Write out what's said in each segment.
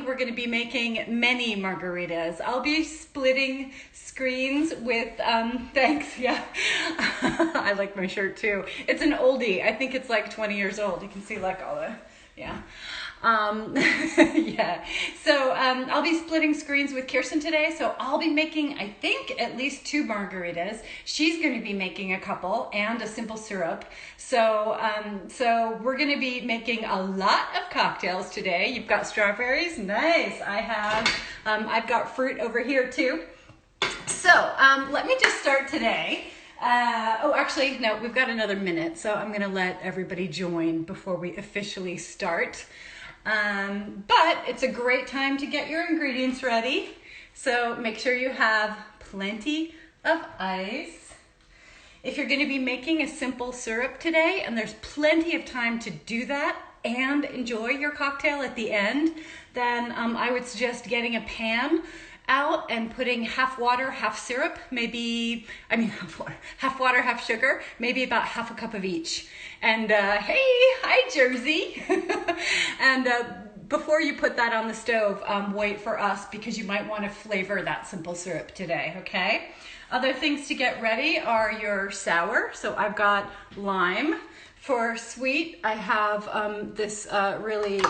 We're going to be making many margaritas. I'll be splitting screens with, thanks, yeah. I like my shirt too. It's an oldie. I think it's like 20 years old. You can see like all the, yeah. Yeah. So I'll be splitting screens with Kirsten today. So I'll be making, I think, at least 2 margaritas. She's going to be making a couple and a simple syrup. So we're going to be making a lot of cocktails today. You've got strawberries. Nice. I've got fruit over here too. So let me just start today. Actually, no, we've got another minute. So I'm going to let everybody join before we officially start. But it's a great time to get your ingredients ready. So make sure you have plenty of ice. If you're going to be making a simple syrup today, and there's plenty of time to do that and enjoy your cocktail at the end, then I would suggest getting a pan out and putting half water, half syrup, half water, half sugar, maybe about half a cup of each. And hey, hi Jersey. And before you put that on the stove, wait for us because you might want to flavor that simple syrup today, okay? Other things to get ready are your sour. So I've got lime. For sweet, I have this really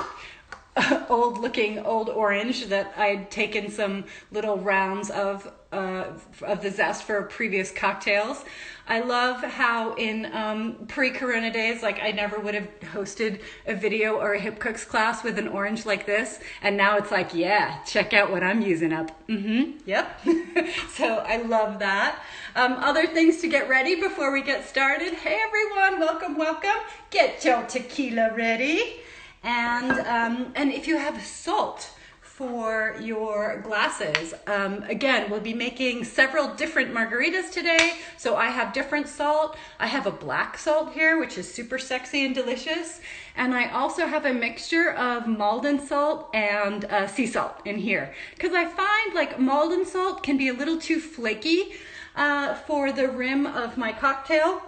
old orange that I'd taken some little rounds of the zest for previous cocktails. I love how in pre-corona days, like I never would have hosted a video or a Hipcooks class with an orange like this, and now it's like, yeah, check out what I'm using up. Yep. So I love that. Other things to get ready before we get started. Hey everyone, welcome. Get your tequila ready. And if you have salt for your glasses, again, we'll be making several different margaritas today. So I have different salt. I have a black salt here, which is super sexy and delicious. And I also have a mixture of Maldon salt and sea salt in here. Because I find like Maldon salt can be a little too flaky for the rim of my cocktail.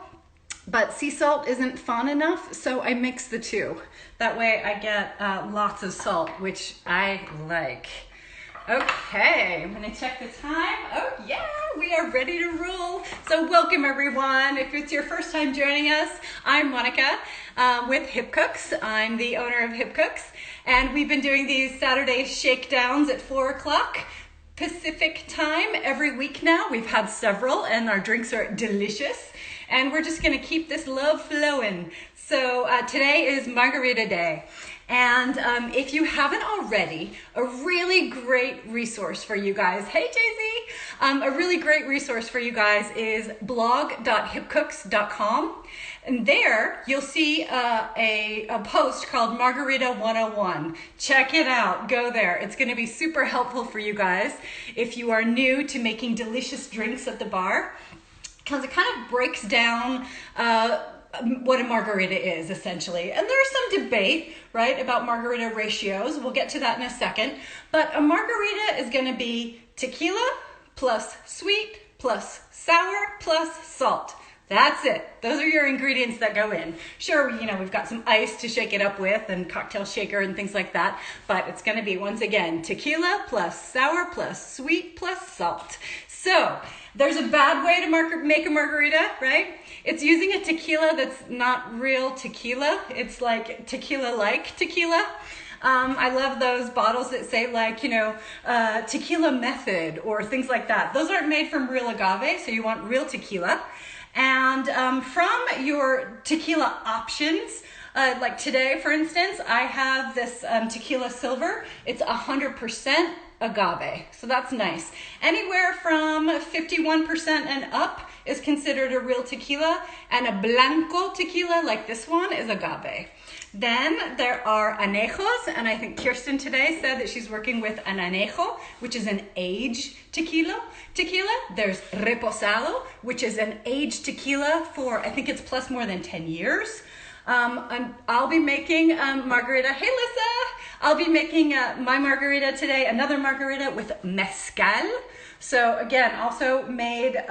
But sea salt isn't fun enough, so I mix the two. That way I get lots of salt, which I like. Okay, I'm gonna check the time. Oh yeah, we are ready to roll. So welcome everyone. If it's your first time joining us, I'm Monica with Hipcooks. I'm the owner of Hipcooks, and we've been doing these Saturday shakedowns at 4 o'clock. Pacific time every week now. We've had several and our drinks are delicious. And we're just gonna keep this love flowing. So today is Margarita Day. And if you haven't already, a really great resource for you guys, hey Jay-Z, a really great resource for you guys is blog.hipcooks.com. And there you'll see a post called Margarita 101. Check it out, go there. It's gonna be super helpful for you guys if you are new to making delicious drinks at the bar. Because it kind of breaks down what a margarita is, essentially. And there's some debate, right, about margarita ratios. We'll get to that in a second. But a margarita is going to be tequila plus sweet plus sour plus salt. That's it. Those are your ingredients that go in. Sure, we've got some ice to shake it up with and cocktail shaker and things like that. But it's going to be, once again, tequila plus sour plus sweet plus salt. So there's a bad way to make a margarita, right? It's using a tequila that's not real tequila. It's like tequila-like tequila. I love those bottles that say like, tequila method or things like that. Those aren't made from real agave, so you want real tequila. And from your tequila options, like today, for instance, I have this tequila silver. It's 100% agave, so that's nice. Anywhere from 51% and up is considered a real tequila, and a blanco tequila like this one is agave. Then there are añejos, and I think Kirsten today said that she's working with an añejo, which is an aged tequila. There's reposado, which is an aged tequila for, I think it's plus more than 10 years. I'll be making margarita. Hey, Lissa! I'll be making my margarita today, another margarita with mezcal. So again, also made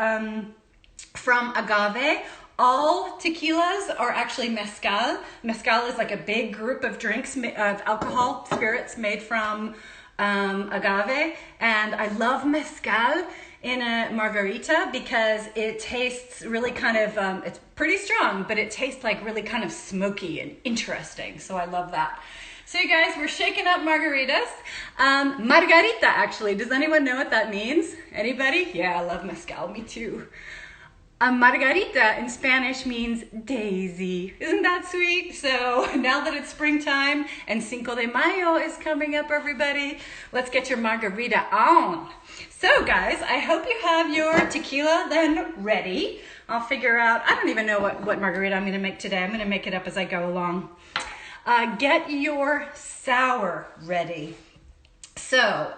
from agave. All tequilas are actually mezcal. Mezcal is like a big group of drinks, of alcohol, spirits made from agave, and I love mezcal in a margarita because it tastes really kind of, it's pretty strong, but it tastes like really kind of smoky and interesting. So I love that. So you guys, we're shaking up margaritas. Margarita, actually, does anyone know what that means? Anybody? Yeah, I love mezcal, me too. A margarita in Spanish means daisy. Isn't that sweet? So now that it's springtime and Cinco de Mayo is coming up, everybody, let's get your margarita on. So guys, I hope you have your tequila then ready. I'll figure out, I don't even know what margarita I'm gonna make today. I'm gonna make it up as I go along. Get your sour ready. So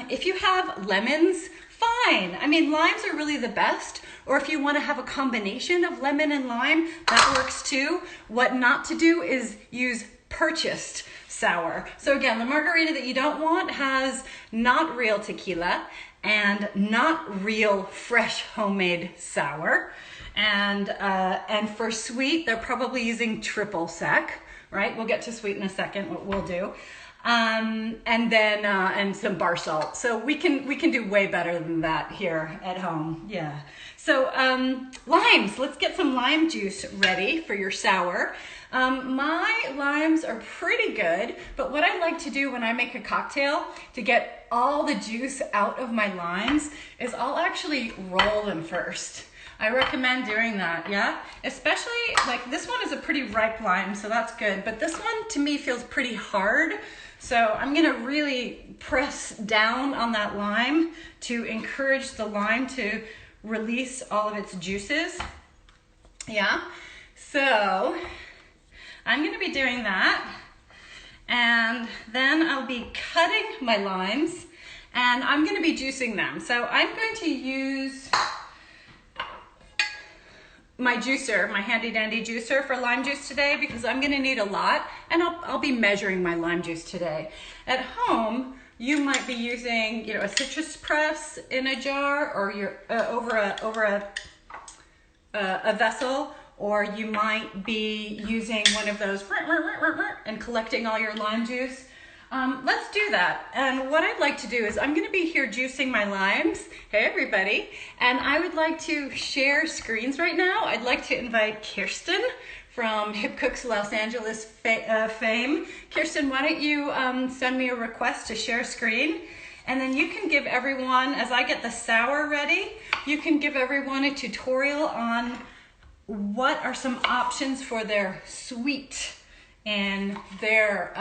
if you have lemons, fine. I mean, limes are really the best. Or if you want to have a combination of lemon and lime, that works too. What not to do is use purchased sour. So again, the margarita that you don't want has not real tequila and not real fresh homemade sour. And for sweet, they're probably using triple sec, right? We'll get to sweet in a second, what we'll do. And then and some bar salt. So we can do way better than that here at home. Yeah. So limes, let's get some lime juice ready for your sour. My limes are pretty good, but what I like to do when I make a cocktail to get all the juice out of my limes is I'll actually roll them first. I recommend doing that, yeah? Especially, like this one is a pretty ripe lime, so that's good. But this one to me feels pretty hard. So I'm gonna really press down on that lime to encourage the lime to release all of its juices. Yeah, so I'm gonna be doing that. And then I'll be cutting my limes and I'm gonna be juicing them. So I'm going to use my juicer, my handy dandy juicer for lime juice today because I'm gonna need a lot and I'll be measuring my lime juice today. At home, you might be using, a citrus press in a jar or you're over a vessel, or you might be using one of those and collecting all your lime juice. Let's do that. And what I'd like to do is I'm gonna be here juicing my limes. Hey everybody. And I would like to share screens right now. I'd like to invite Kirsten from Hipcooks Los Angeles fame. Kirsten, why don't you send me a request to share screen? And then you can give everyone, as I get the sour ready, you can give everyone a tutorial on what are some options for their sweet and their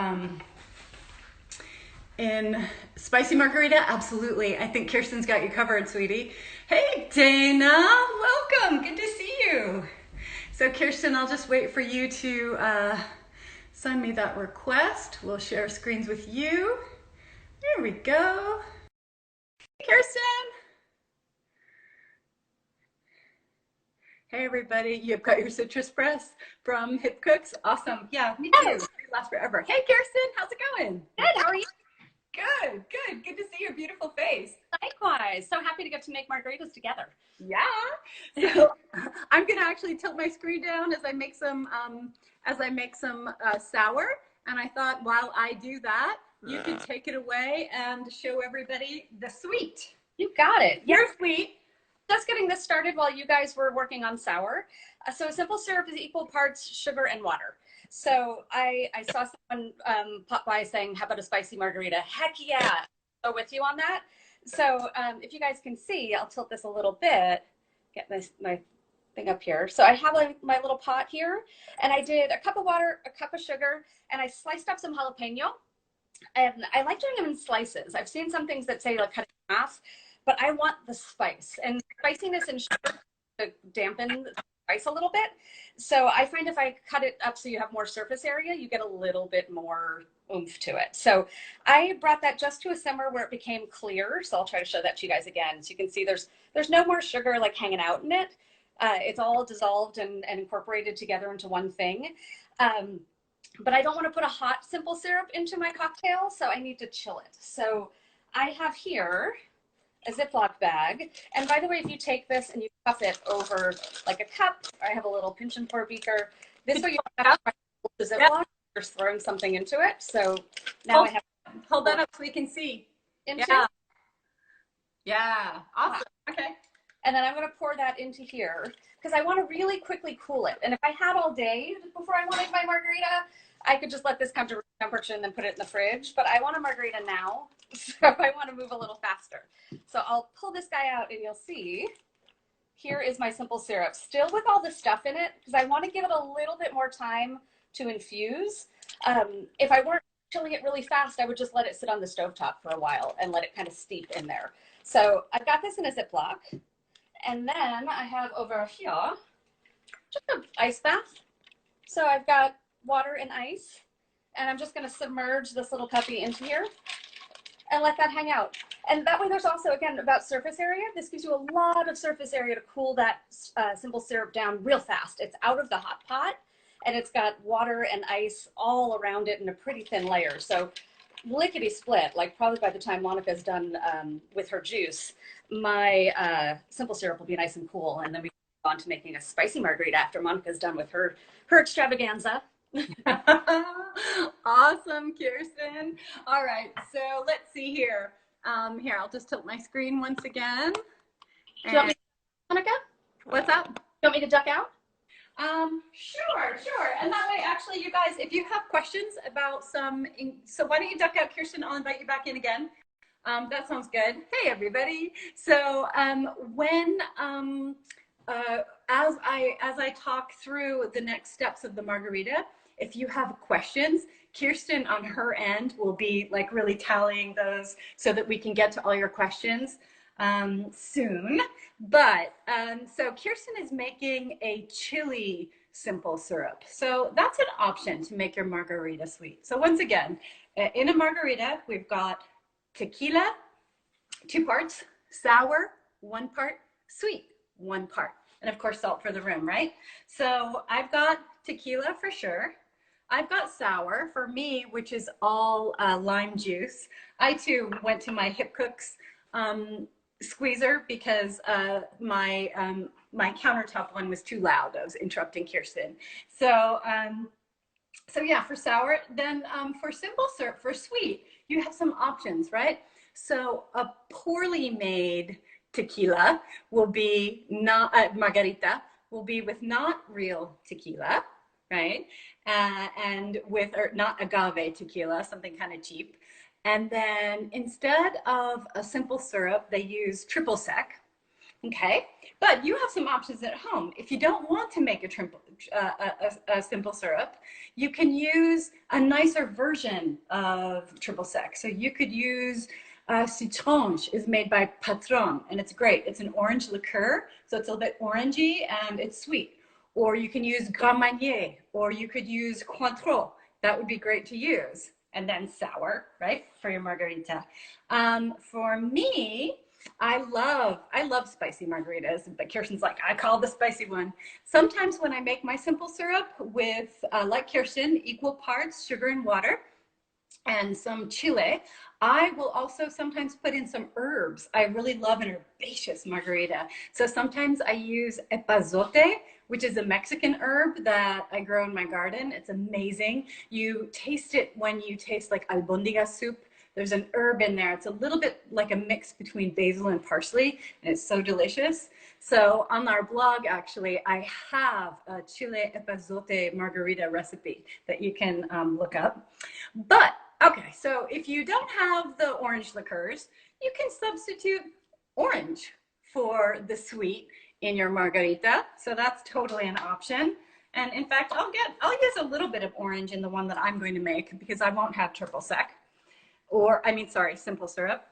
in spicy margarita. Absolutely. I think Kirsten's got you covered, sweetie. Hey, Dana, welcome. Good to see you. So Kirsten, I'll just wait for you to send me that request. We'll share screens with you. There we go. Kirsten. Hey everybody, you've got your citrus press from Hipcooks. Awesome. Yeah, me too. It lasts forever. Hey Kirsten, how's it going? Good, how are you? Good, good. Good to see your beautiful face. Likewise. So happy to get to make margaritas together. Yeah. So I'm gonna actually tilt my screen down as I make some sour. And I thought while I do that, you can take it away and show everybody the sweet. You got it. You're sweet. Just getting this started while you guys were working on sour. So a simple syrup is equal parts sugar and water. So I saw someone pop by saying, how about a spicy margarita? Heck yeah. So with you on that. So if you guys can see, I'll tilt this a little bit, get my thing up here. So I have my little pot here, and I did a cup of water, a cup of sugar, and I sliced up some jalapeno. And I like doing them in slices. I've seen some things that say like cut it in half, but I want the spice and spiciness and sugar to dampen the spice a little bit. So I find if I cut it up so you have more surface area, you get a little bit more oomph to it. So I brought that just to a simmer where it became clear. So I'll try to show that to you guys again. So you can see there's no more sugar like hanging out in it. It's all dissolved and incorporated together into one thing. But I don't want to put a hot simple syrup into my cocktail, so I need to chill it. So I have here a Ziploc bag. And by the way, if you take this and you cup it over like a cup, I have a little pinch and pour beaker. This way you don't have to the Ziploc, you're throwing something into it. So now I have Hold that up so we can see. Into. Yeah. Yeah. Awesome. Okay. And then I'm going to pour that into here because I want to really quickly cool it. And if I had all day before I wanted my margarita, I could just let this come to room temperature and then put it in the fridge. But I want a margarita now, so I want to move a little faster. So I'll pull this guy out and you'll see here is my simple syrup, still with all the stuff in it because I want to give it a little bit more time to infuse. If I weren't chilling it really fast, I would just let it sit on the stovetop for a while and let it kind of steep in there. So I've got this in a Ziploc. And then I have over here just an ice bath. So I've got water and ice, and I'm just going to submerge this little puppy into here and let that hang out. And that way there's also, again, about surface area. This gives you a lot of surface area to cool that simple syrup down real fast. It's out of the hot pot, and it's got water and ice all around it in a pretty thin layer. So lickety split, like probably by the time Monica's done with her juice, my simple syrup will be nice and cool, and then we go on to making a spicy margarita after Monica's done with her extravaganza. Awesome, Kirsten. All right, so let's see here. Here, I'll just tilt my screen once again. Do you want me, Monica? What's up? Do you want me to duck out? Sure. And that way, actually, you guys, if you have questions about so why don't you duck out, Kirsten? I'll invite you back in again. That sounds good. Hey, everybody. So as I talk through the next steps of the margarita, if you have questions, Kirsten on her end will be like really tallying those so that we can get to all your questions soon. But so Kirsten is making a chili simple syrup. So that's an option to make your margarita sweet. So once again, in a margarita, we've got tequila, 2 parts, sour, 1 part, sweet, 1 part. And of course, salt for the rim, right? So I've got tequila for sure. I've got sour for me, which is all lime juice. I too went to my Hipcooks squeezer because my countertop one was too loud. I was interrupting Kirsten. So yeah, for sour. Then for simple syrup, for sweet, you have some options, right? So a poorly made tequila will be not margarita will be with not real tequila, right? And with or not agave tequila, something kind of cheap. And then instead of a simple syrup, they use triple sec. Okay, but you have some options at home. If you don't want to make a simple syrup, you can use a nicer version of triple sec. So you could use Citronge is made by Patron, and it's great. It's an orange liqueur, so it's a little bit orangey and it's sweet. Or you can use Grand Marnier, or you could use Cointreau. That would be great to use. And then sour, right, for your margarita. For me, I love spicy margaritas, but Kirsten's like, I call the spicy one. Sometimes when I make my simple syrup with, like Kirsten, equal parts sugar and water and some chile, I will also sometimes put in some herbs. I really love an herbaceous margarita. So sometimes I use epazote, which is a Mexican herb that I grow in my garden. It's amazing. You taste it when you taste like albondiga soup. There's an herb in there. It's a little bit like a mix between basil and parsley, and it's so delicious. So on our blog, actually, I have a chile epazote margarita recipe that you can look up. But, okay, so if you don't have the orange liqueurs, you can substitute orange for the sweet in your margarita. So that's totally an option. And in fact, I'll use a little bit of orange in the one that I'm going to make because I won't have triple sec. Simple syrup.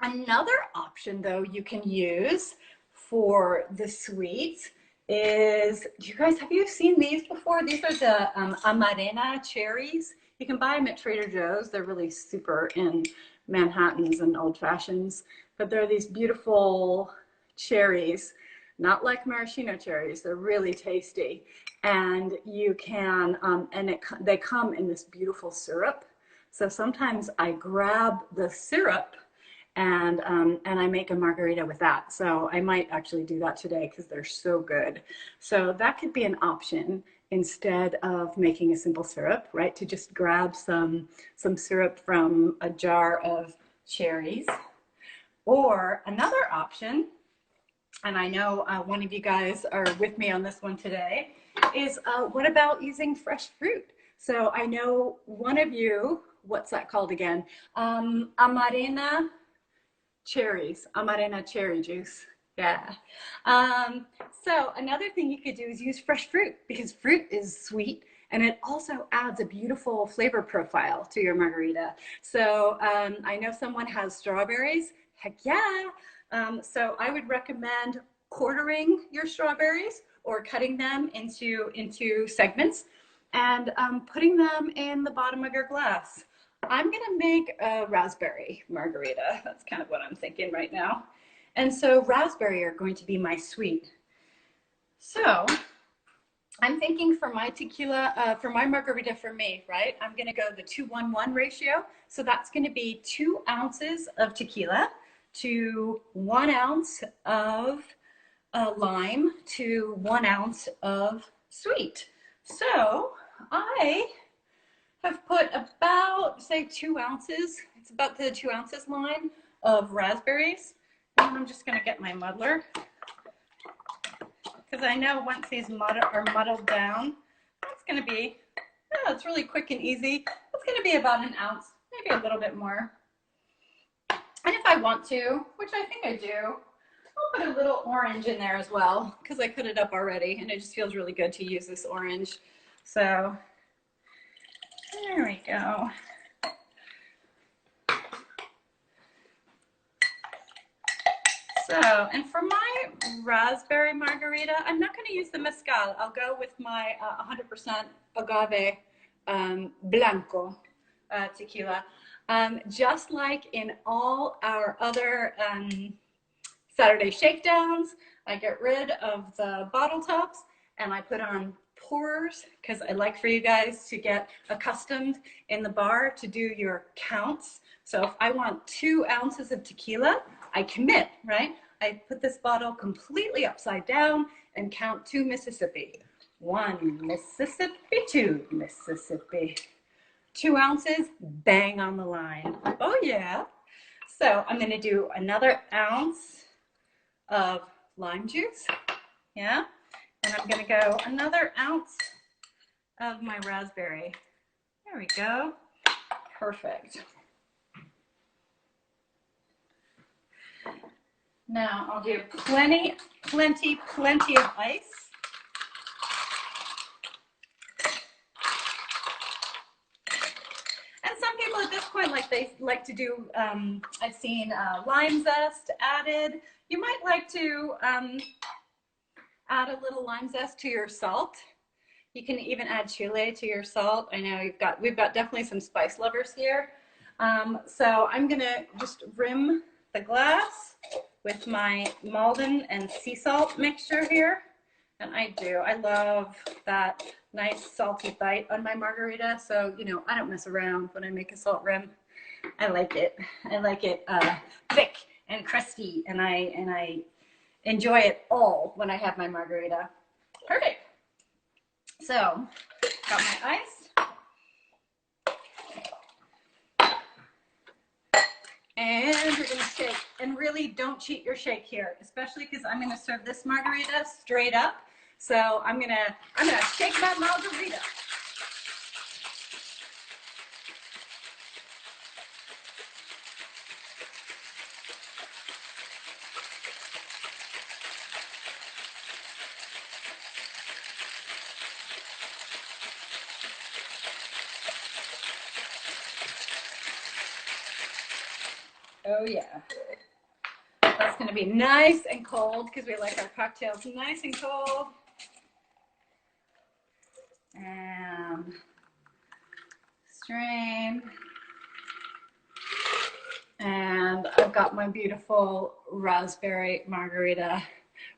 Another option, though, you can use for the sweets is, have you seen these before? These are the Amarena cherries. You can buy them at Trader Joe's. They're really super in Manhattans and Old Fashions, but they're these beautiful cherries, not like maraschino cherries. They're really tasty. And you can, they come in this beautiful syrup. So sometimes I grab the syrup and I make a margarita with that. So I might actually do that today because they're so good. So that could be an option instead of making a simple syrup, right? To just grab some syrup from a jar of cherries. Or another option, and I know one of you guys are with me on this one today, is what about using fresh fruit? So I know one of you, what's that called again? Amarena cherries, Amarena cherry juice. Yeah. So another thing you could do is use fresh fruit because fruit is sweet and it also adds a beautiful flavor profile to your margarita. So I know someone has strawberries. Heck yeah. So I would recommend quartering your strawberries or cutting them into segments and putting them in the bottom of your glass. I'm gonna make a raspberry margarita. That's kind of what I'm thinking right now. And so raspberry are going to be my sweet. So I'm thinking for my tequila, for my margarita for me, right? I'm gonna go the 2-1-1 ratio. So that's gonna be 2 ounces of tequila to 1 ounce of lime to 1 ounce of sweet. So I have put about, say, 2 ounces. It's about the 2 ounces line of raspberries. And I'm just gonna get my muddler because I know once these are muddled down, that's gonna be, it's really quick and easy. It's gonna be about 1 ounce, maybe a little bit more. And if I want to, which I think I do, I'll put a little orange in there as well because I cut it up already and it just feels really good to use this orange. So there we go. So, and for my raspberry margarita, I'm not going to use the mezcal. I'll go with my 100% agave blanco tequila. Just like in all our other Saturday shakedowns, I get rid of the bottle tops and I put on pourers because I like for you guys to get accustomed in the bar to do your counts. So if I want 2 ounces of tequila, I commit, right? I put this bottle completely upside down and count 2 Mississippi. 1 Mississippi, 2 Mississippi. 2 ounces, bang on the line. Oh yeah. So I'm gonna do another ounce of lime juice, yeah? And I'm gonna go another ounce of my raspberry. There we go, perfect. Now I'll do plenty of ice. And some people at this point, they like to do, I've seen lime zest added. You might like to add a little lime zest to your salt. You can even add chile to your salt. I know we've got definitely some spice lovers here. So I'm gonna just rim the glass with my Malden and sea salt mixture here. And I love that nice salty bite on my margarita. So, you know, I don't mess around when I make a salt rim. I like it thick and crusty, and I enjoy it all when I have my margarita. Perfect. So, got my ice. And we're gonna shake. And really don't cheat your shake here, especially because I'm gonna serve this margarita straight up. So I'm gonna shake my margarita. Oh yeah. That's gonna be nice and cold because we like our cocktails nice and cold. And strain. And I've got my beautiful raspberry margarita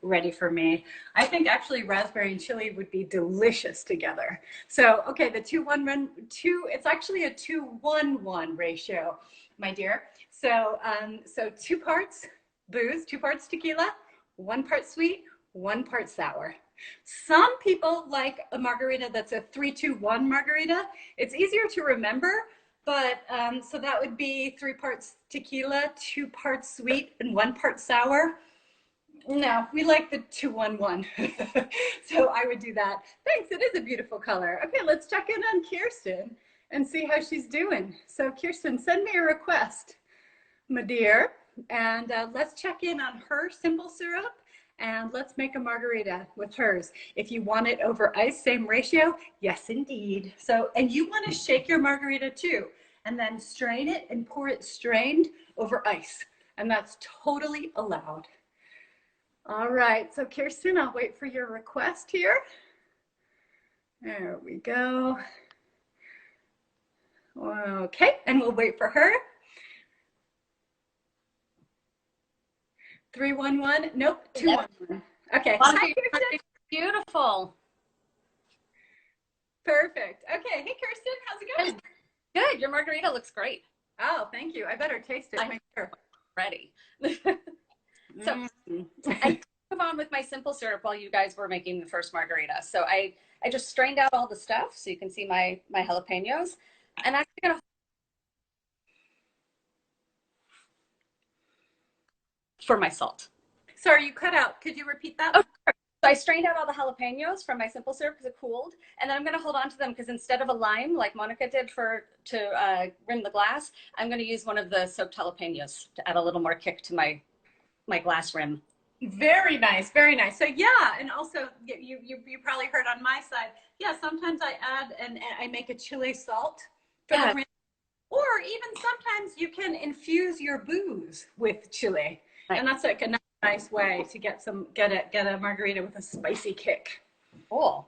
ready for me. I think actually raspberry and chili would be delicious together. So, okay, the 2-1-1, it's actually a 2-1-1 ratio, my dear. So, so 2 parts booze, 2 parts tequila, 1 part sweet, 1 part sour. Some people like a margarita that's a 3-2-1 margarita. It's easier to remember, but so that would be 3 parts tequila, 2 parts sweet, and 1 part sour. No, we like the 2-1-1. So I would do that. Thanks, it is a beautiful color. Okay, let's check in on Kirsten and see how she's doing. So Kirsten, send me a request, my dear, and let's check in on her simple syrup and let's make a margarita with hers. If you want it over ice, same ratio, yes indeed. So, and you want to shake your margarita too, and then strain it and pour it strained over ice. And that's totally allowed. All right, so Kirsten, I'll wait for your request here. There we go. Okay, and we'll wait for her. 3-1-1, nope, 2-1-1. Okay, hi Kirsten. Beautiful. Perfect. Okay, hey Kirsten, how's it going? Good, your margarita looks great. Oh, thank you. I better taste it. Make sure. Ready. So I move on with my simple syrup while you guys were making the first margarita. So I just strained out all the stuff so you can see my jalapenos. And I'm actually gonna for my salt. Sorry, you cut out. Could you repeat that? Oh, so I strained out all the jalapenos from my simple syrup because it cooled, and then I'm going to hold on to them because instead of a lime like Monica did to rim the glass, I'm going to use one of the soaked jalapenos to add a little more kick to my glass rim. Very nice, very nice. So yeah, and also you probably heard on my side. Yeah, sometimes I add and I make a chili salt for the rim, or even sometimes you can infuse your booze with chili, and that's like a nice way to get a margarita with a spicy kick. Cool.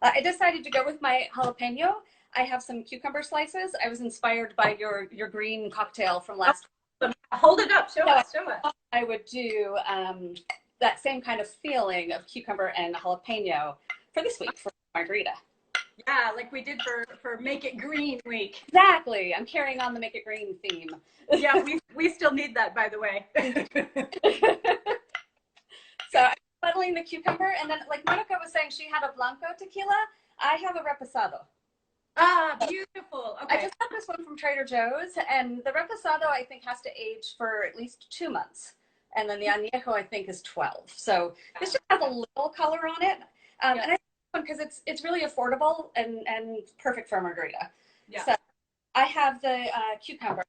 I decided to go with my jalapeno. I have some cucumber slices. I was inspired by your green cocktail from last week. Hold it up. Show us. I would do that same kind of feeling of cucumber and jalapeno for this week for margarita. Yeah, like we did for Make It Green week. Exactly. I'm carrying on the Make It Green theme. Yeah, we still need that, by the way. So I'm muddling the cucumber, and then like Monica was saying, she had a Blanco tequila. I have a Reposado. Ah, beautiful. Okay. I just got this one from Trader Joe's, and the Reposado I think has to age for at least 2 months, and then the Añejo I think is 12. So this just has a little color on it, and I because it's really affordable and perfect for a margarita. Yeah. So I have the cucumber.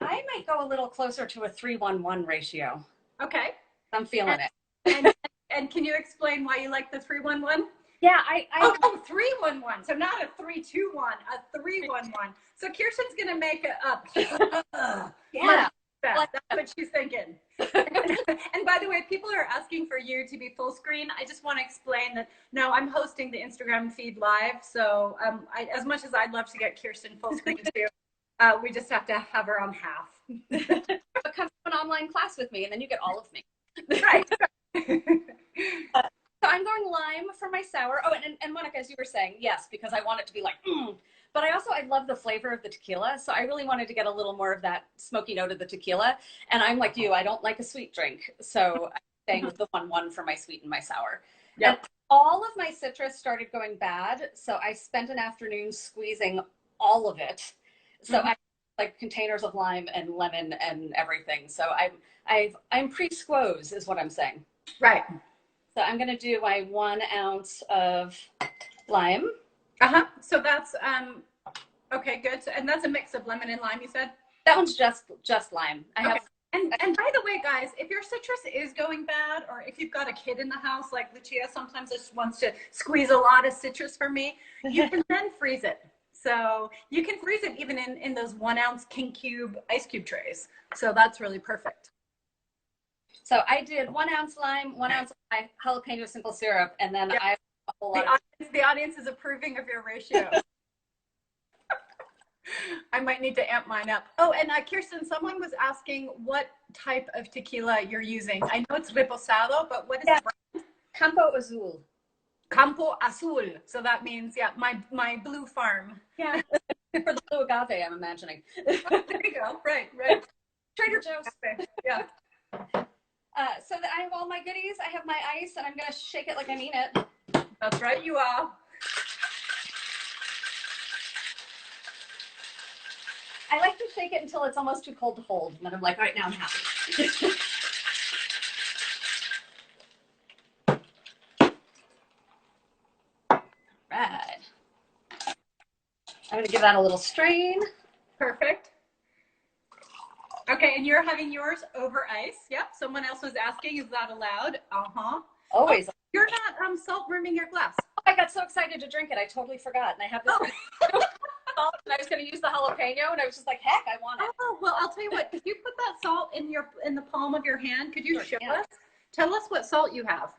I might go a little closer to a 3-1-1 ratio. Okay. I'm feeling it. And can you explain why you like the 3-1-1? Yeah, 3-1-1. So not a 3-2-1, a 3-1-1. So Kirsten's gonna make yeah. That's what she's thinking. And by the way, people are asking for you to be full screen. I just want to explain that no, I'm hosting the Instagram feed live. So as much as I'd love to get Kirsten full screen too, we just have to have her on half. Come to an online class with me, and then you get all of me. Right. So I'm going lime for my sour. Oh, and Monica, as you were saying, yes, because I want it to be like, But I love the flavor of the tequila. So I really wanted to get a little more of that smoky note of the tequila. And I'm like you, I don't like a sweet drink. So I'm staying with the 1-1 for my sweet and my sour. Yep. And all of my citrus started going bad. So I spent an afternoon squeezing all of it. So I like containers of lime and lemon and everything. So I'm pre-squoze is what I'm saying. Right. So I'm going to do my 1 ounce of lime. So that's, okay, good. So, and that's a mix of lemon and lime, you said? That one's just lime. I have. And by the way, guys, if your citrus is going bad, or if you've got a kid in the house, like Lucia sometimes just wants to squeeze a lot of citrus for me, you can then freeze it. So you can freeze it even in those 1 ounce King Cube ice cube trays. So that's really perfect. So I did 1 ounce lime, 1 ounce of my jalapeno simple syrup, and then I have a whole lot the audience is approving of your ratio. I might need to amp mine up. Oh, and Kirsten, someone was asking what type of tequila you're using. I know it's Reposado, but what is the brand? Campo Azul. Campo Azul. So that means, my blue farm. Yeah. For the blue agave, I'm imagining. There you go. Right. Trader Joe's. Yeah. So that I have all my goodies. I have my ice, and I'm gonna shake it like I mean it. That's right, you are. I like to shake it until it's almost too cold to hold, and then I'm like, all right, now I'm happy. Right. I'm gonna give that a little strain. Perfect. Okay, and you're having yours over ice. Yep. Someone else was asking, is that allowed? Uh-huh. Always. Oh, you're not salt rimming your glass. Oh, I got so excited to drink it. I totally forgot. And I have this salt, and I was going to use the jalapeno, and I was just like, heck, I want it. Oh, well, I'll tell you what. Could you put that salt in the palm of your hand? Could you Sure, show yeah. us? Tell us what salt you have.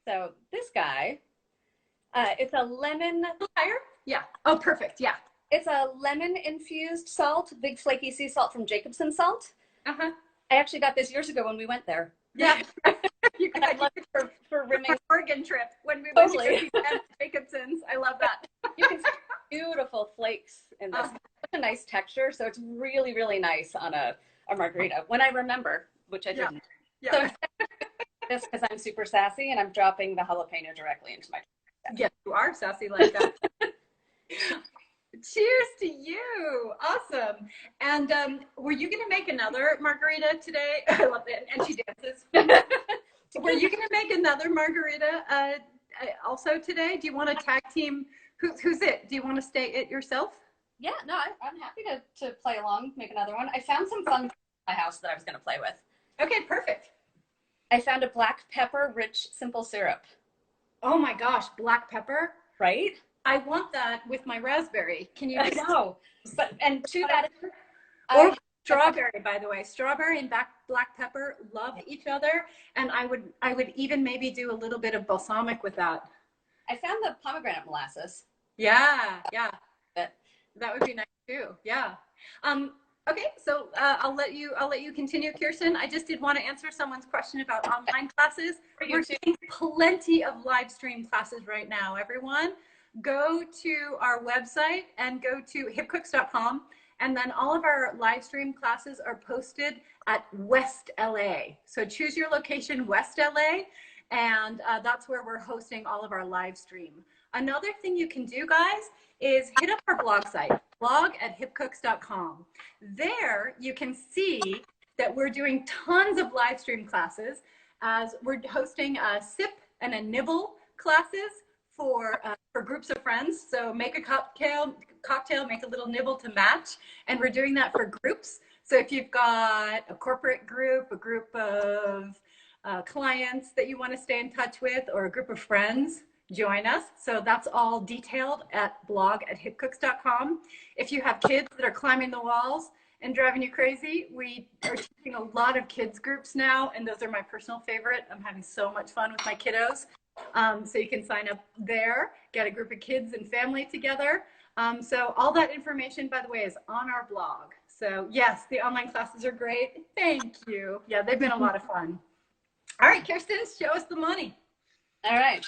So this guy, it's a lemon. Higher? Yeah. Oh, perfect. Yeah. It's a lemon infused salt, big flaky sea salt from Jacobsen Salt. Uh-huh. I actually got this years ago when we went there. Yeah. You And I love it for rimming. Oregon trip when we Totally. went to Jacobson's. I love that. You can see beautiful flakes in this. Such a nice texture, so it's really, really nice on a margarita. When I remember, which I didn't. Yeah. So this because I'm super sassy and I'm dropping the jalapeno directly into my. Yes, you are sassy like that. Cheers to you. Awesome. And were you going to make another margarita today? I love it. And she dances. Were you going to make another margarita also today? Do you want to tag team? Who's it? Do you want to stay it yourself? Yeah, no, I'm happy to play along, make another one. I found some fun in my house that I was going to play with. Okay, perfect. I found a black pepper rich simple syrup. Oh my gosh, black pepper. Right? I want that with my raspberry. Can you? I know. And to that, or strawberry, by the way. Strawberry and black pepper love each other, and I would even maybe do a little bit of balsamic with that. I found the pomegranate molasses. Yeah, yeah. That would be nice too. Yeah. Okay, so I'll let you continue, Kirsten. I just did want to answer someone's question about online classes. We're doing plenty of live stream classes right now, everyone. Go to our website and go to hipcooks.com, and then all of our live stream classes are posted at West LA. So choose your location, West LA, and that's where we're hosting all of our live stream. Another thing you can do, guys, is hit up our blog site, blog@hipcooks.com. There you can see that we're doing tons of live stream classes, as we're hosting a sip and a nibble classes for groups of friends. So make a cocktail, make a little nibble to match, and we're doing that for groups. So if you've got a corporate group, a group of clients that you want to stay in touch with, or a group of friends, join us. So that's all detailed at blog@hipcooks.com. If you have kids that are climbing the walls and driving you crazy, we are teaching a lot of kids groups now, and those are my personal favorite. I'm having so much fun with my kiddos. So you can sign up there, get a group of kids and family together. So all that information, by the way, is on our blog. So yes, the online classes are great. Thank you. Yeah, they've been a lot of fun. All right, Kirsten, show us the money. All right.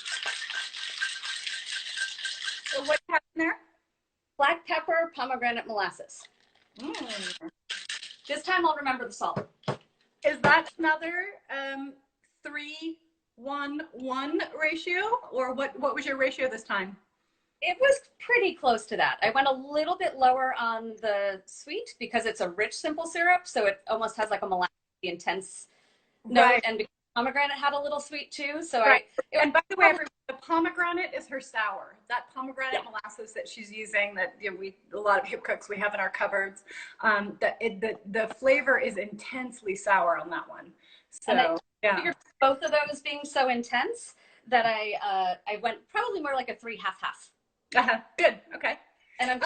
So what you have in there? Black pepper, pomegranate molasses. This time I'll remember the salt. Is that another 3-1-1 ratio, or what was your ratio this time? It was pretty close to that. I went a little bit lower on the sweet because it's a rich simple syrup, so it almost has like a molasses intense note, Right. and because pomegranate had a little sweet too, so right. And by the way, everyone, the pomegranate is her sour. That pomegranate molasses that she's using, that a lot of Hipcooks we have in our cupboards, the flavor is intensely sour on that one. So yeah, both of those being so intense that I went probably more like a 3/2/2. Good. Okay. And I'm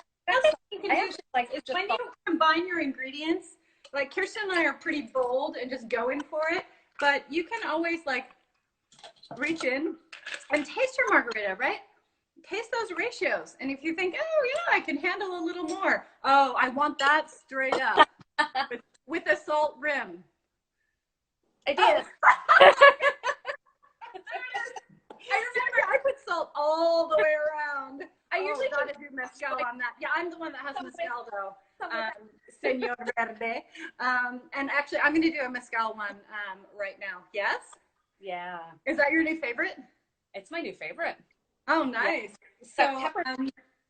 when you combine your ingredients, like Kirsten and I are pretty bold and just going for it, but you can always like reach in and taste your margarita, right? Taste those ratios. And if you think, oh yeah, I can handle a little more. Oh, I want that straight up with a salt rim. I did. I remember I put salt all the way around. I usually gotta do mezcal on that. Yeah, I'm the one that has mezcal though. Senor Verde. And actually, I'm going to do a mezcal one right now. Yes? Yeah. Is that your new favorite? It's my new favorite. Oh, nice. Yeah. So, Pepper.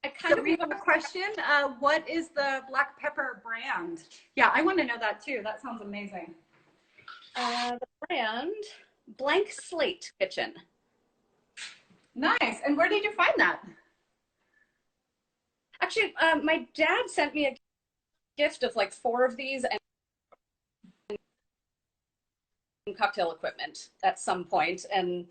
I kind so of we have a question. What is the black pepper brand? Yeah, I want to know that too. That sounds amazing. the brand Blank Slate Kitchen. Nice. And where did you find that? Actually, my dad sent me a gift of like 4 of these and cocktail equipment at some point, and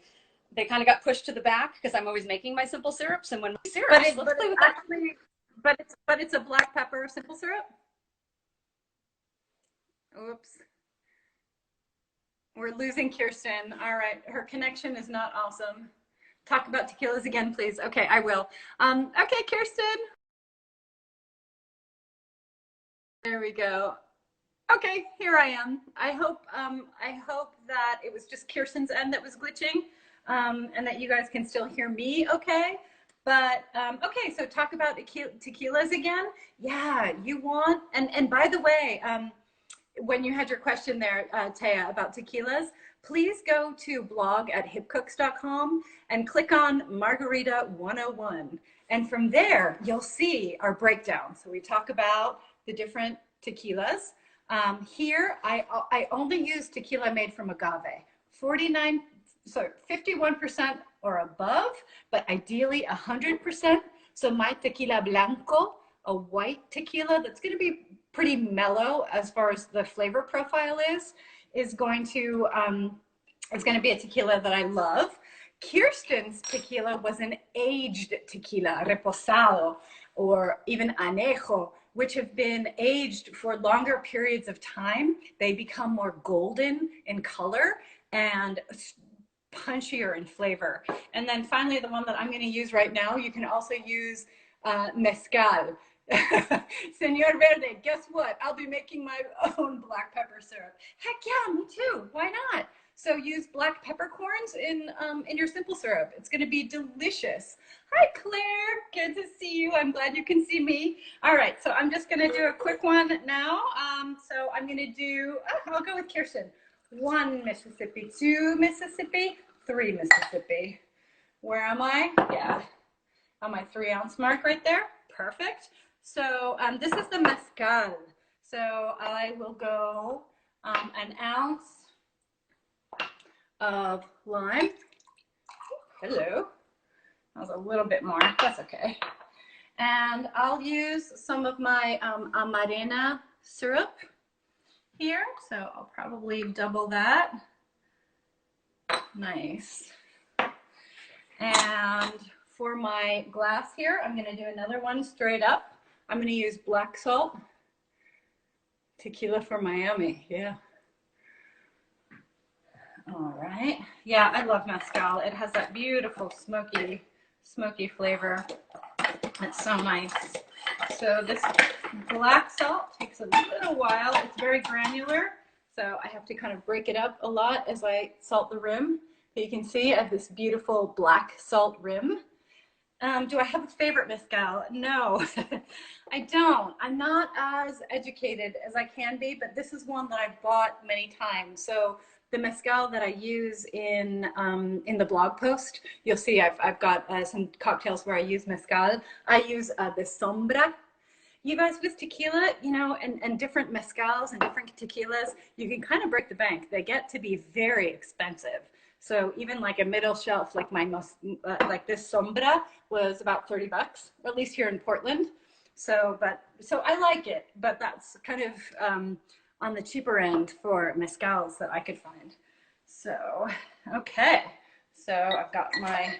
they kind of got pushed to the back because I'm always making my simple syrups, and when syrups, But, let's play with that. actually, but it's a black pepper simple syrup. Oops. We're losing Kirsten. All right, her connection is not awesome. Talk about tequilas again, please. Okay, I will. Okay, Kirsten. There we go. Okay, here I am. I hope that it was just Kirsten's end that was glitching, and that you guys can still hear me okay. But okay, so talk about tequilas again. Yeah, you want, and by the way, when you had your question there, Taya, about tequilas, please go to blog at hipcooks.com and click on Margarita 101. And from there, you'll see our breakdown. So we talk about the different tequilas. Here, I only use tequila made from agave, 51% or above, but ideally 100%. So my tequila blanco, a white tequila that's going to be pretty mellow as far as the flavor profile is going to be a tequila that I love. Kirsten's tequila was an aged tequila, reposado, or even anejo, which have been aged for longer periods of time. They become more golden in color and punchier in flavor. And then finally, the one that I'm going to use right now, you can also use mezcal. Senor Verde, guess what? I'll be making my own black pepper syrup. Heck yeah, me too. Why not? So use black peppercorns in your simple syrup. It's going to be delicious. Hi, Claire. Good to see you. I'm glad you can see me. All right, so I'm just going to do a quick one now. So I'm going to do, I'll go with Kirsten. 1 Mississippi, 2 Mississippi, 3 Mississippi. Where am I? Yeah, on my 3-ounce mark right there. Perfect. So this is the mezcal. So I will go an ounce of lime. Hello. That was a little bit more. That's okay. And I'll use some of my amarena syrup here. So I'll probably double that. Nice. And for my glass here, I'm going to do another one straight up. I'm going to use black salt. Tequila for Miami. Yeah. All right. Yeah, I love mezcal. It has that beautiful smoky flavor. It's so nice. So this black salt takes a little while. It's very granular, so I have to kind of break it up a lot as I salt the rim. But you can see I have this beautiful black salt rim. Do I have a favorite mezcal? No, I don't. I'm not as educated as I can be, but this is one that I've bought many times. So the mezcal that I use in the blog post, you'll see I've got some cocktails where I use mezcal. I use the sombra. You guys, with tequila, you know, and different mezcals and different tequilas, you can kind of break the bank. They get to be very expensive. So even like a middle shelf, like like this sombra was about $30, at least here in Portland. So I like it, but that's kind of on the cheaper end for mezcals that I could find. So, okay. So I've got my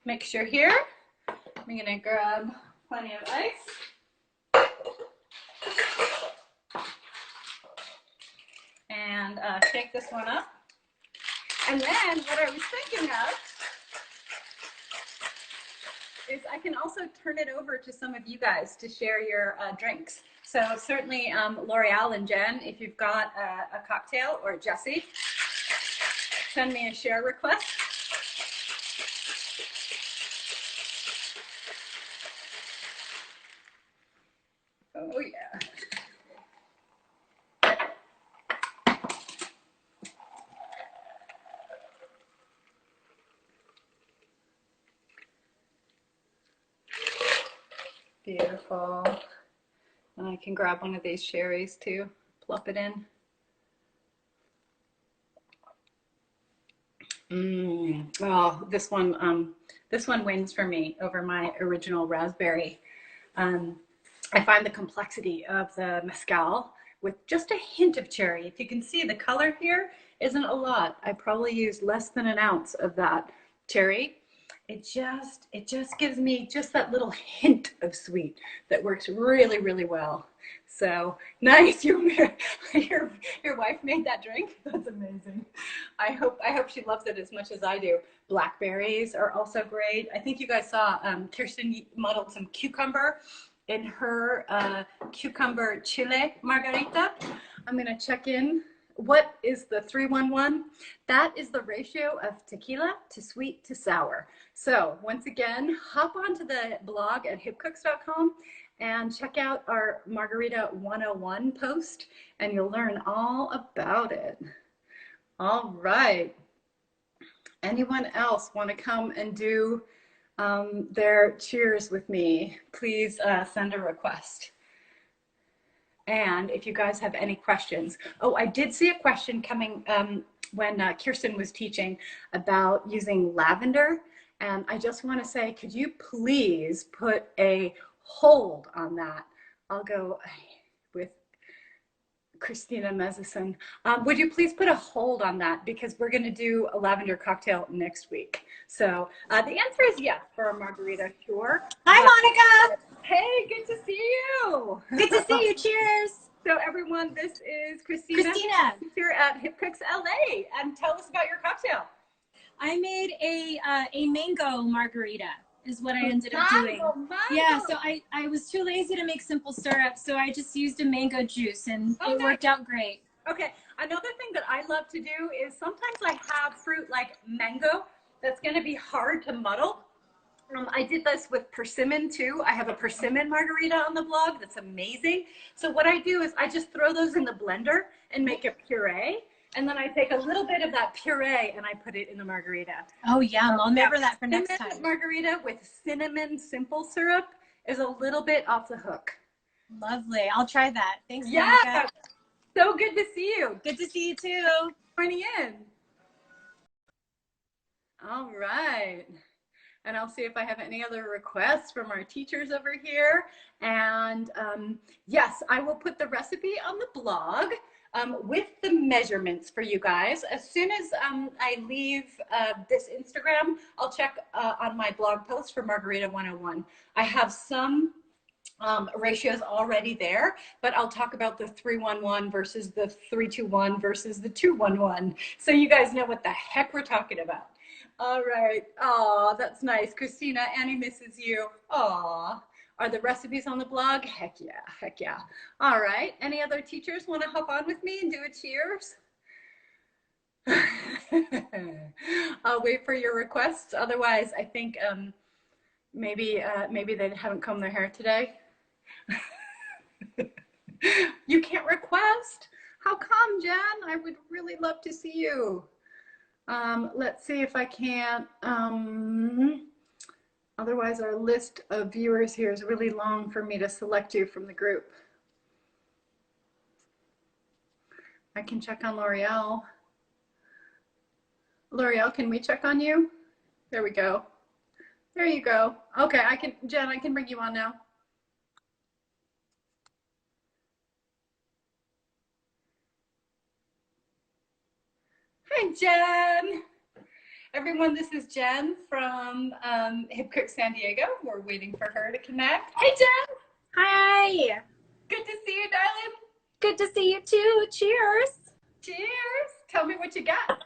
mixture here. I'm gonna grab plenty of ice. And shake this one up. And then what I was thinking of is I can also turn it over to some of you guys to share your drinks. So certainly L'Oreal and Jen, if you've got a cocktail, or Jesse, send me a share request. Oh yeah. Beautiful. And I can grab one of these cherries too, plop it in. Oh, this one wins for me over my original raspberry. I find the complexity of the mezcal with just a hint of cherry. If you can see, the color here isn't a lot. I probably used less than an ounce of that cherry. It just gives me just that little hint of sweet that works really, really well. So nice. Your wife made that drink. That's amazing. I hope she loves it as much as I do. Blackberries are also great. I think you guys saw Kirsten muddled some cucumber in her cucumber chile margarita. I'm gonna check in. What is the 3-1-1? That is the ratio of tequila to sweet to sour. So once again, hop onto the blog at hipcooks.com and check out our Margarita 101 post, and you'll learn all about it. All right. Anyone else want to come and do their cheers with me? Please send a request. And if you guys have any questions, oh, I did see a question coming when Kirsten was teaching about using lavender. And I just want to say, could you please put a hold on that? I'll go with Christina Mezison. Would you please put a hold on that, because we're going to do a lavender cocktail next week. So the answer is yes for a margarita, sure. Hi, Monica. Hey, good to see you. Good to see you. Cheers. So everyone, this is Christina here at Hipcooks LA, and tell us about your cocktail. I made a mango margarita is what I ended up doing. Mango. Yeah, so I was too lazy to make simple syrup, so I just used a mango juice, and it worked out great. Okay, another thing that I love to do is sometimes I have fruit like mango that's going to be hard to muddle. I did this with persimmon too. I have a persimmon margarita on the blog that's amazing. So what I do is I just throw those in the blender and make a puree. And then I take a little bit of that puree and I put it in the margarita. Oh, yum. I'll remember that for next time. Margarita with cinnamon simple syrup is a little bit off the hook. Lovely. I'll try that. Thanks, Yeah. Monica. So good to see you. Good to see you too. Joining in. All right. And I'll see if I have any other requests from our teachers over here. And yes, I will put the recipe on the blog with the measurements for you guys. As soon as I leave this Instagram, I'll check on my blog post for Margarita 101. I have some ratios already there, but I'll talk about the 3-1-1 versus the 3-2-1 versus the 2-1-1. So you guys know what the heck we're talking about. All right. Oh, that's nice. Christina, Annie misses you. Aw. Are the recipes on the blog? Heck yeah. Heck yeah. All right. Any other teachers want to hop on with me and do a cheers? I'll wait for your requests. Otherwise, I think maybe they haven't combed their hair today. You can't request? How come, Jen? I would really love to see you. Let's see if I can't. Otherwise, our list of viewers here is really long for me to select you from the group. I can check on L'Oreal. L'Oreal, can we check on you? There we go. There you go. Okay, Jen, I can bring you on now. Hi, Jen. Everyone, this is Jen from Hipcooks San Diego. We're waiting for her to connect. Hey, Jen. Hi. Good to see you, darling. Good to see you too. Cheers. Cheers. Tell me what you got.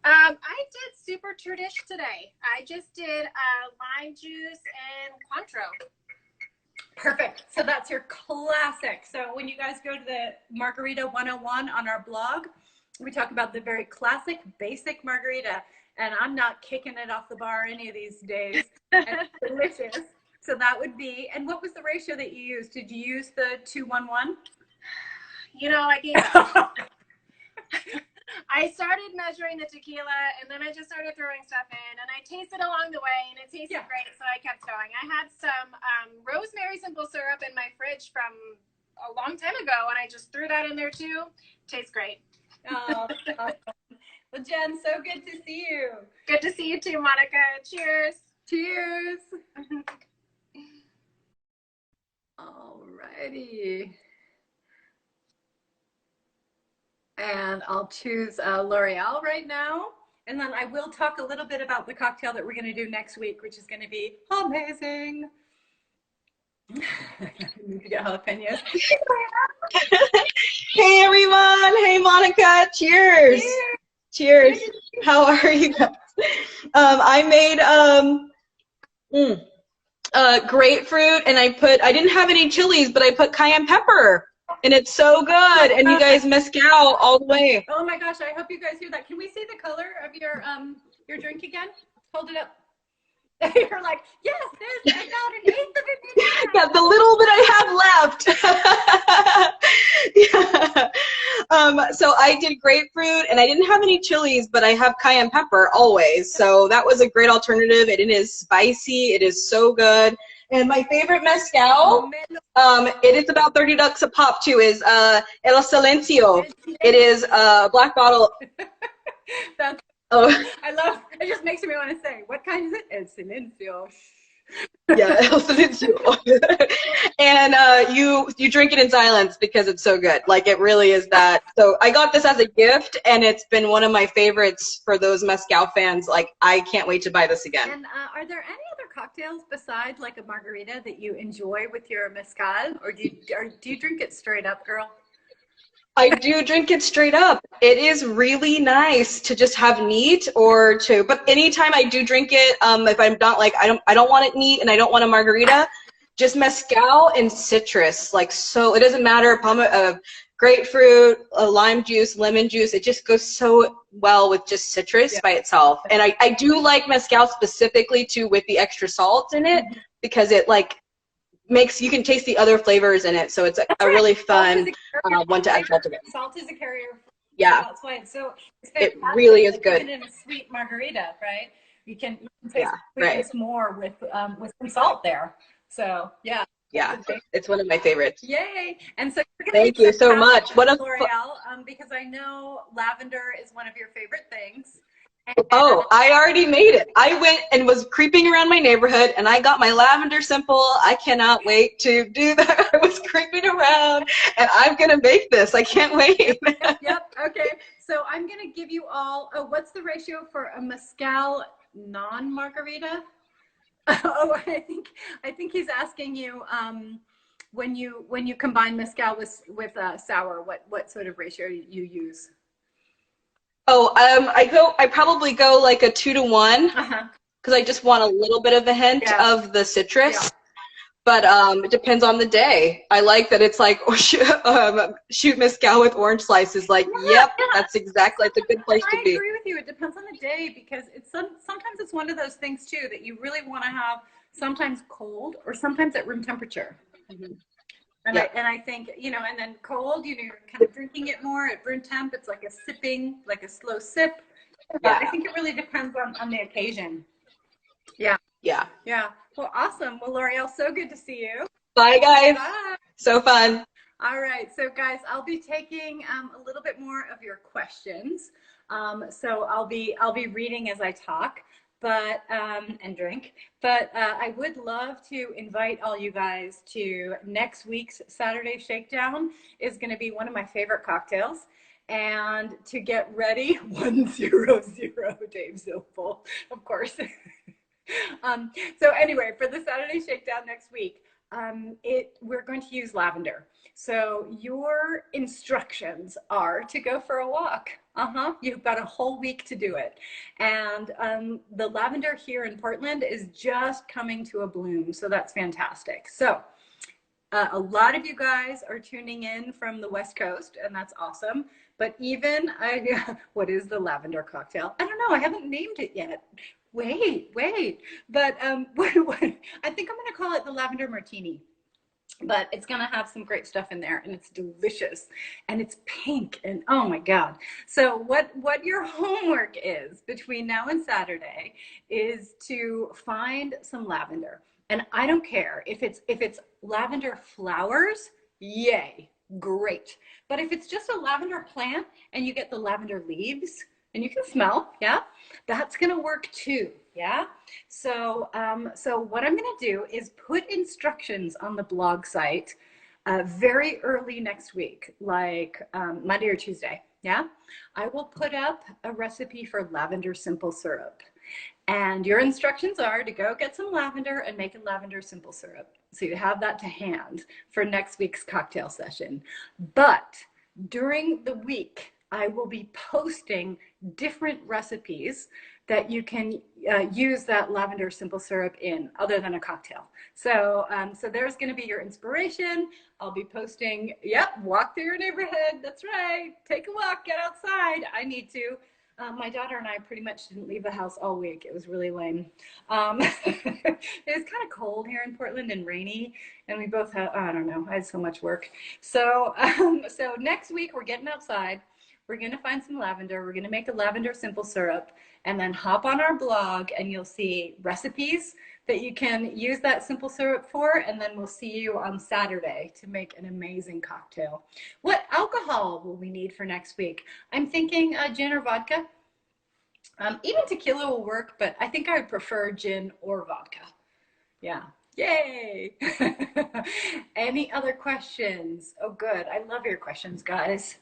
I did super tradish today. I just did lime juice and Cointreau. Perfect. So that's your classic. So when you guys go to the Margarita 101 on our blog, we talk about the very classic, basic margarita. And I'm not kicking it off the bar any of these days. And it's delicious. So that would be, and what was the ratio that you used? Did you use the 2-1-1? You know, I gave up. I started started measuring the tequila, and then I just started throwing stuff in, and I tasted along the way, and it tasted great, so I kept going. I had some rosemary simple syrup in my fridge from a long time ago, and I just threw that in there too. Tastes great. Oh, awesome. Well, Jen, so good to see you. Good to see you too, Monica. Cheers. Cheers. Alrighty. And I'll choose L'Oreal right now. And then I will talk a little bit about the cocktail that we're going to do next week, which is going to be amazing. Need to get jalapenos. Hey everyone. Hey Monica. Cheers. Cheers. How are you guys? I made grapefruit, and I didn't have any chilies, but I put cayenne pepper, and it's so good. And you guys mezcal all the way. Oh my gosh, I hope you guys hear that. Can we see the color of your drink again? Hold it up. You're like, yes, there's about an eighth of it. Yeah, the little bit I have left. Yeah. So I did grapefruit, and I didn't have any chilies, but I have cayenne pepper always. So that was a great alternative. It is spicy. It is so good. And my favorite mezcal, it is about $30 a pop too, is El Silencio. It is a black bottle. That's Oh. I love it. Just makes me want to say, what kind is it? El Silencio. Yeah, El Silencio. And you drink it in silence because it's so good. Like, it really is that. So I got this as a gift, and it's been one of my favorites for those mezcal fans. Like, I can't wait to buy this again. And are there any other cocktails besides like a margarita that you enjoy with your mezcal, or do you drink it straight up, girl? I do drink it straight up. It is really nice to just have neat but anytime I do drink it, if I'm not like, I don't want it neat and I don't want a margarita, just mezcal and citrus. Like, so it doesn't matter, grapefruit, lime juice, lemon juice, it just goes so well with just citrus by itself. And I do like mezcal specifically too with the extra salt in it, because it like you can taste the other flavors in it, so it's a really fun one to add salt to it. Salt is a carrier. Yeah, that's why it's so. It really is good. Even in a sweet margarita, right? You can taste sweetness more with some salt there. So yeah. Yeah, it's one of my favorites. Yay! And so thank you so much. What a L'Oreal, because I know lavender is one of your favorite things. Oh, I already made it. I went and was creeping around my neighborhood, and I got my lavender simple. I cannot wait to do that. I was creeping around, and I'm going to make this. I can't wait. Yep. Okay. So I'm going to give you all, what's the ratio for a mezcal non-margarita? Oh, I think he's asking you when you combine mezcal with sour, what sort of ratio you use? Oh, I probably go like a 2-to-1, because I just want a little bit of a hint of the citrus. Yeah. But it depends on the day. I like that it's like shoot mezcal with orange slices. Like, yep, that's exactly, it's a good place to be. I agree with you. It depends on the day, because sometimes it's one of those things too that you really want to have sometimes cold or sometimes at room temperature. And I think, and then cold, you're kind of drinking it more. At room temp, it's like a sipping, like a slow sip. Yeah. I think it really depends on the occasion. Yeah. Yeah. Yeah. Well, awesome. Well, L'Oreal, so good to see you. Bye, guys. Bye. So fun. All right. So, guys, I'll be taking a little bit more of your questions. So I'll be reading as I talk. But and drink. But I would love to invite all you guys to next week's Saturday Shakedown. Is going to be one of my favorite cocktails. And to get ready, 100 Dave Zilpel, of course. So anyway, for the Saturday Shakedown next week, we're going to use lavender. So your instructions are to go for a walk. You've got a whole week to do it. And the lavender here in Portland is just coming to a bloom. So that's fantastic. So a lot of you guys are tuning in from the West Coast, and that's awesome. But even, what is the lavender cocktail? I don't know. I haven't named it yet. Wait. But I think I'm going to call it the lavender martini. but it's gonna have some great stuff in there, and it's delicious, and it's pink, and oh my God. So what your homework is between now and Saturday is to find some lavender. And I don't care if it's lavender flowers, yay, great. But if it's just a lavender plant and you get the lavender leaves and you can smell, yeah, that's gonna work too, yeah. So what I'm going to do is put instructions on the blog site very early next week, like Monday or Tuesday. Yeah, I will put up a recipe for lavender simple syrup. And your instructions are to go get some lavender and make a lavender simple syrup. So you have that to hand for next week's cocktail session. But during the week, I will be posting different recipes that you can use that lavender simple syrup in, other than a cocktail. So, so there's going to be your inspiration. I'll be posting, yep, walk through your neighborhood. That's right. Take a walk, get outside. I need to. My daughter and I pretty much didn't leave the house all week. It was really lame. It was kind of cold here in Portland and rainy, and we both had, I don't know, I had so much work. So, so next week we're getting outside. We're going to find some lavender. We're going to make a lavender simple syrup, and then hop on our blog and you'll see recipes that you can use that simple syrup for. And then we'll see you on Saturday to make an amazing cocktail. What alcohol will we need for next week? I'm thinking gin or vodka. Even tequila will work, but I think I would prefer gin or vodka. Yeah. Yay! Any other questions? Oh, good. I love your questions, guys.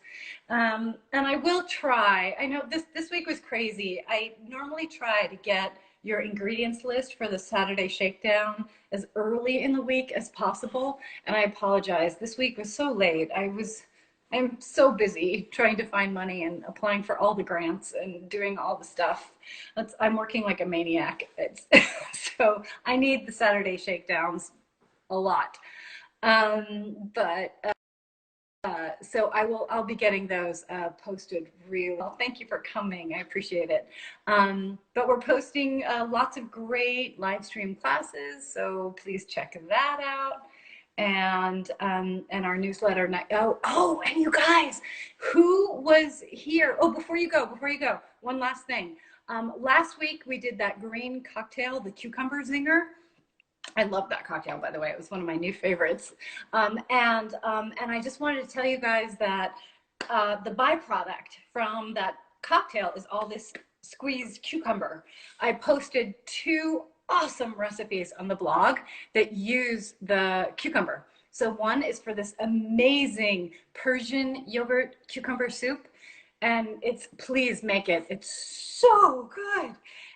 And I will try. I know this week was crazy. I normally try to get your ingredients list for the Saturday Shakedown as early in the week as possible. And I apologize. This week was so late. I'm so busy trying to find money and applying for all the grants and doing all the stuff. I'm working like a maniac. So I need the Saturday Shakedowns a lot. So I'll be getting those posted real well. Thank you for coming. I appreciate it. But we're posting lots of great live stream classes, so please check that out. And our newsletter. And you guys, who was here? Oh, before you go, one last thing. Last week we did that green cocktail, the cucumber zinger. I love that cocktail, by the way. It was one of my new favorites. And I just wanted to tell you guys that the byproduct from that cocktail is all this squeezed cucumber. I posted 2 awesome recipes on the blog that use the cucumber. So one is for this amazing Persian yogurt cucumber soup, and please make it. It's so good.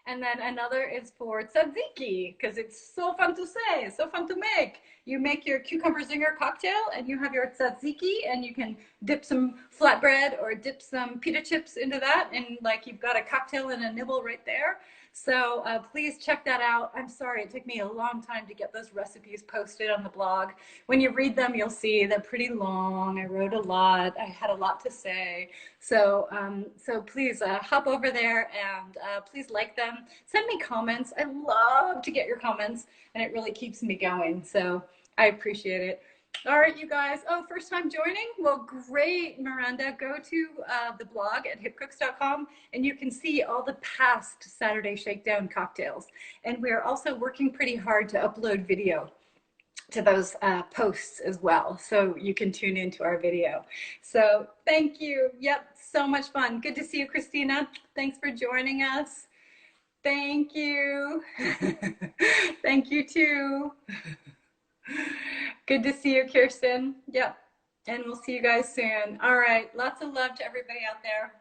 And then another is for tzatziki, because it's so fun to say, so fun to make. You make your cucumber zinger cocktail and you have your tzatziki, and you can dip some flatbread or dip some pita chips into that, and like you've got a cocktail and a nibble right there. So please check that out. I'm sorry, it took me a long time to get those recipes posted on the blog. When you read them, you'll see they're pretty long. I wrote a lot. I had a lot to say. So, so please hop over there and please like them. Send me comments. I love to get your comments, and it really keeps me going. So I appreciate it. All right, you guys. Oh, first time joining? Well, great, Miranda. Go to the blog at hipcooks.com, and you can see all the past Saturday Shakedown cocktails. And we're also working pretty hard to upload video to those posts as well, so you can tune into our video. So thank you. Yep, so much fun. Good to see you, Christina. Thanks for joining us. Thank you. Thank you too. Good to see you, Kirsten. Yep. And we'll see you guys soon. All right. Lots of love to everybody out there.